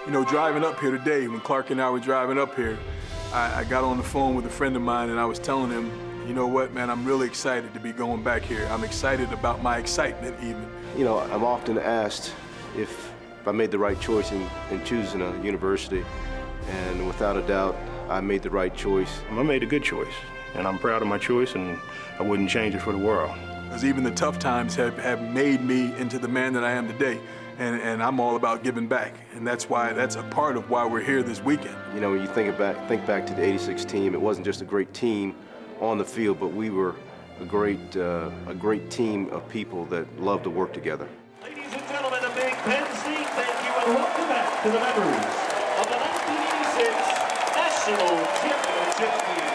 You know, driving up here today, when Clark and I were driving up here, I got on the phone with a friend of mine and I was telling him, you know what, man, I'm really excited to be going back here. I'm excited about my excitement even. You know, I'm often asked if I made the right choice in choosing a university, and without a doubt, I made the right choice. I made a good choice, and I'm proud of my choice, and I wouldn't change it for the world. Because even the tough times have made me into the man that I am today. And I'm all about giving back, and that's a part of why we're here this weekend. You know, when you think back to the '86 team, it wasn't just a great team on the field, but we were a great team of people that loved to work together. Ladies and gentlemen, a big Penn State thank you and welcome back to the members of the 1986 National Championship team.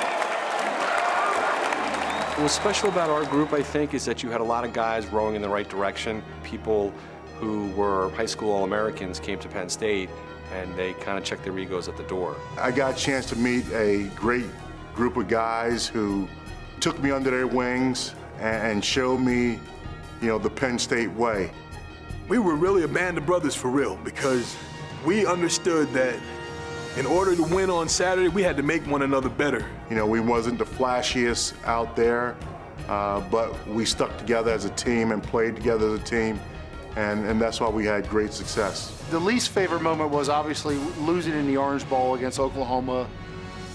What was special about our group, I think, is that you had a lot of guys rowing in the right direction. People who were high school All-Americans came to Penn State, and they kind of checked their egos at the door. I got a chance to meet a great group of guys who took me under their wings and showed me, you know, the Penn State way. We were really a band of brothers for real, because we understood that in order to win on Saturday, we had to make one another better. You know, we wasn't the flashiest out there, but we stuck together as a team and played together as a team. And that's why we had great success. The least favorite moment was obviously losing in the Orange Bowl against Oklahoma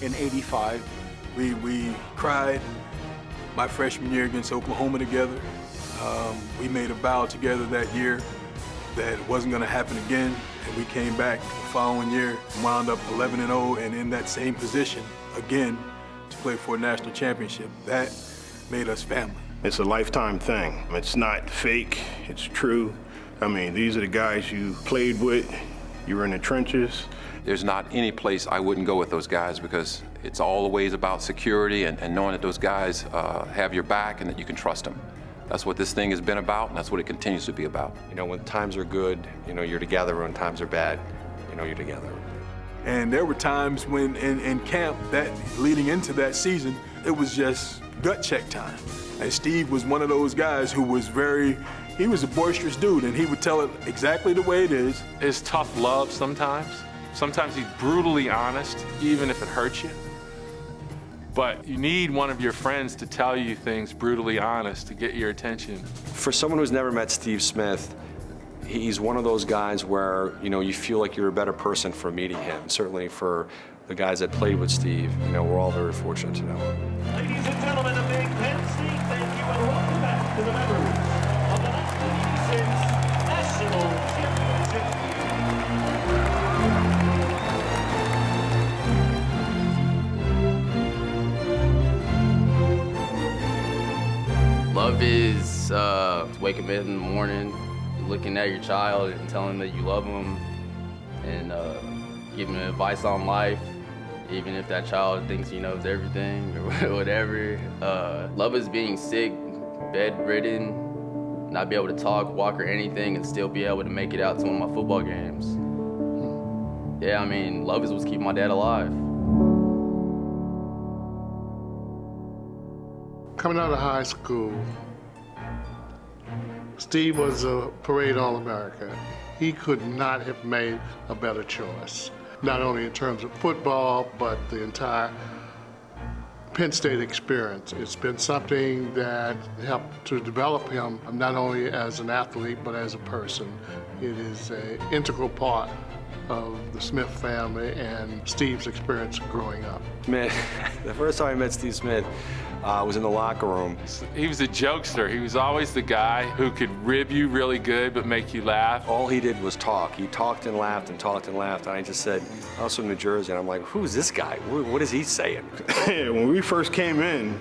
in '85. We cried my freshman year against Oklahoma together. We made a vow together that year that it wasn't going to happen again, and we came back the following year, wound up 11-0, and in that same position again to play for a national championship. That made us family. It's a lifetime thing. It's not fake, it's true. I mean, these are the guys you played with, you were in the trenches. There's not any place I wouldn't go with those guys, because it's always about security and knowing that those guys have your back and that you can trust them. That's what this thing has been about, and that's what it continues to be about. You know, when times are good, you know, you're together. When times are bad, you know, you're together. And there were times when in camp, that leading into that season, it was just gut check time. And Steve was one of those guys who was he was a boisterous dude, and he would tell it exactly the way it is. It's tough love sometimes. Sometimes he's brutally honest, even if it hurts you. But you need one of your friends to tell you things brutally honest to get your attention. For someone who's never met Steve Smith, he's one of those guys where, you know, you feel like you're a better person for meeting him. Certainly for the guys that played with Steve, you know, we're all very fortunate to know him. Ladies and gentlemen, a big Penn State thank you and welcome back to the members of the 1986 National Championship team. Love is waking up in the morning, looking at your child and telling them that you love them, and giving them advice on life, even if that child thinks he knows everything or whatever. Love is being sick, bedridden, not be able to talk, walk, or anything, and still be able to make it out to one of my football games. Yeah, I mean, love is what's keeping my dad alive. Coming out of high school, Steve was a parade All-America. He could not have made a better choice, not only in terms of football, but the entire Penn State experience. It's been something that helped to develop him, not only as an athlete, but as a person. It is an integral part of the Smith family and Steve's experience growing up. Man, the first time I met Steve Smith, was in the locker room. He was a jokester. He was always the guy who could rib you really good but make you laugh. All he did was talk. He talked and laughed and talked and laughed. And I just said, I was from New Jersey, and I'm like, who's this guy? What is he saying? When we first came in,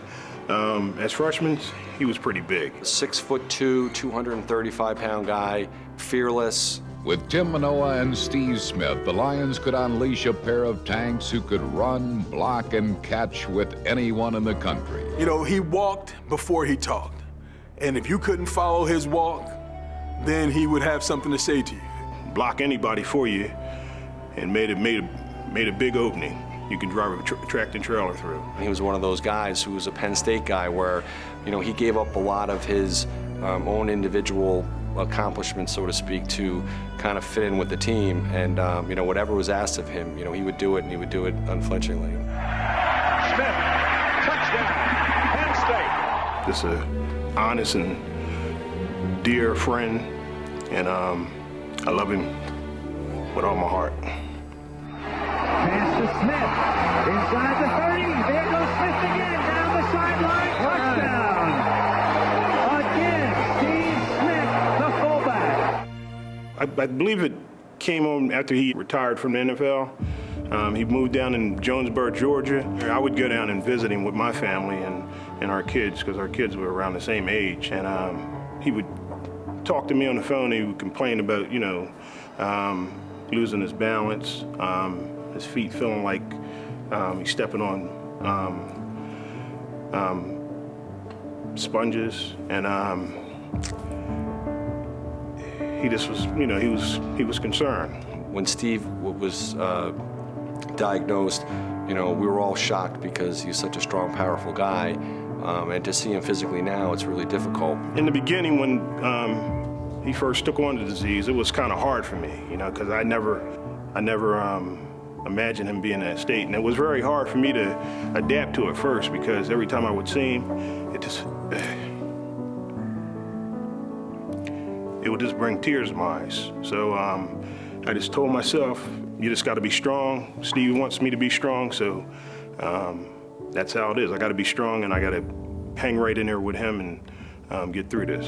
as freshmen, he was pretty big. 6'2", 235-pound guy, fearless. With Tim Manoa and Steve Smith, the Lions could unleash a pair of tanks who could run, block, and catch with anyone in the country. You know, he walked before he talked. And if you couldn't follow his walk, then he would have something to say to you. Block anybody for you and made a big opening. You can drive a tractor trailer through. He was one of those guys who was a Penn State guy where, you know, he gave up a lot of his own individual accomplishments, so to speak, to kind of fit in with the team. And, you know, whatever was asked of him, you know, he would do it, and he would do it unflinchingly. Smith, touchdown, Penn State. Just an honest and dear friend, and I love him with all my heart. Pass to Smith, inside the 30, there goes Smith again, down the sideline, touchdown. Again, Steve Smith, the fullback. I believe it came on after he retired from the NFL. He moved down in Jonesboro, Georgia. I would go down and visit him with my family and our kids, because our kids were around the same age. And he would talk to me on the phone. He would complain about, you know, losing his balance, his feet feeling like he's stepping on sponges, and he just was, you know, he was concerned. When Steve was diagnosed, you know, we were all shocked because he's such a strong, powerful guy, and to see him physically now, it's really difficult. In the beginning, when he first took on the disease, it was kind of hard for me, you know, because I never imagined him being in that state, and it was very hard for me to adapt to it first, because every time I would see him, it would just bring tears to my eyes. So I just told myself, you just got to be strong. Steve wants me to be strong, so that's how it is. I got to be strong, and I got to hang right in there with him and get through this.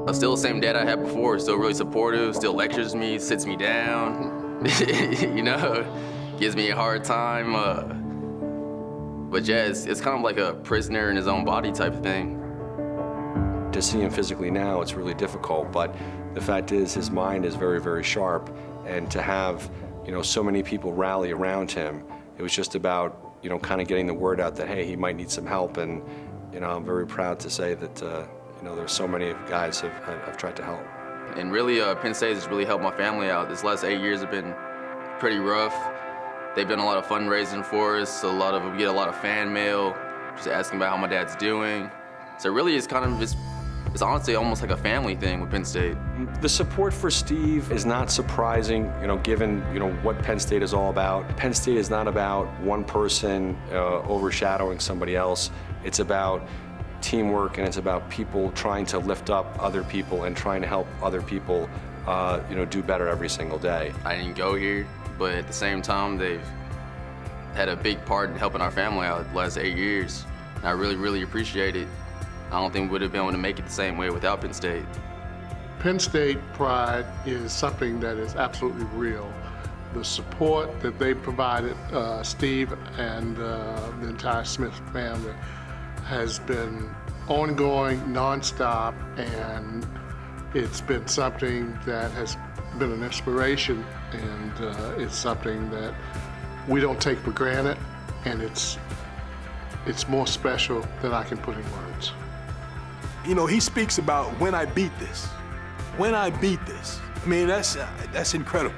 I'm still the same dad I had before, still really supportive, still lectures me, sits me down, you know, gives me a hard time. But yeah, it's kind of like a prisoner in his own body type of thing. To see him physically now, it's really difficult, but the fact is his mind is very, very sharp, and to have, you know, so many people rally around him, it was just about, you know, kind of getting the word out that, hey, he might need some help, and, you know, I'm very proud to say that, you know, there's so many guys have tried to help. And really, Penn State has really helped my family out. This last 8 years have been pretty rough. They've done a lot of fundraising for us. We get a lot of fan mail, just asking about how my dad's doing. So really, it's kind of it's honestly almost like a family thing with Penn State. The support for Steve is not surprising, you know, given, you know, what Penn State is all about. Penn State is not about one person overshadowing somebody else. It's about teamwork, and it's about people trying to lift up other people and trying to help other people, you know, do better every single day. I didn't go here, but at the same time, they've had a big part in helping our family out the last 8 years. And I really, really appreciate it. I don't think we would have been able to make it the same way without Penn State. Penn State pride is something that is absolutely real. The support that they provided Steve and the entire Smith family has been ongoing, nonstop, and it's been something that has been an inspiration, and it's something that we don't take for granted, and it's more special than I can put in words. You know, he speaks about when I beat this. When I beat this. I mean, that's incredible.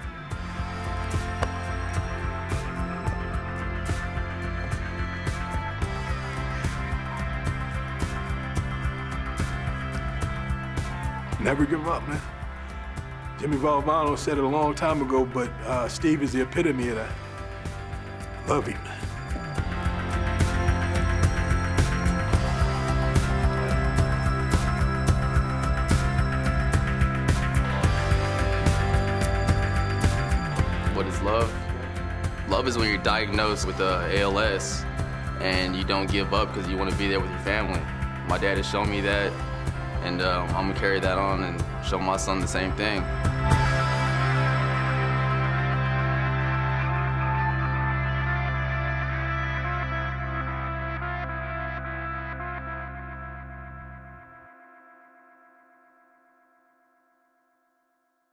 Never give up, man. Jimmy Valvano said it a long time ago, but Steve is the epitome of that. Love him, man. What is love? Love is when you're diagnosed with ALS and you don't give up because you want to be there with your family. My dad has shown me that, and I'm gonna carry that on and show my son the same thing.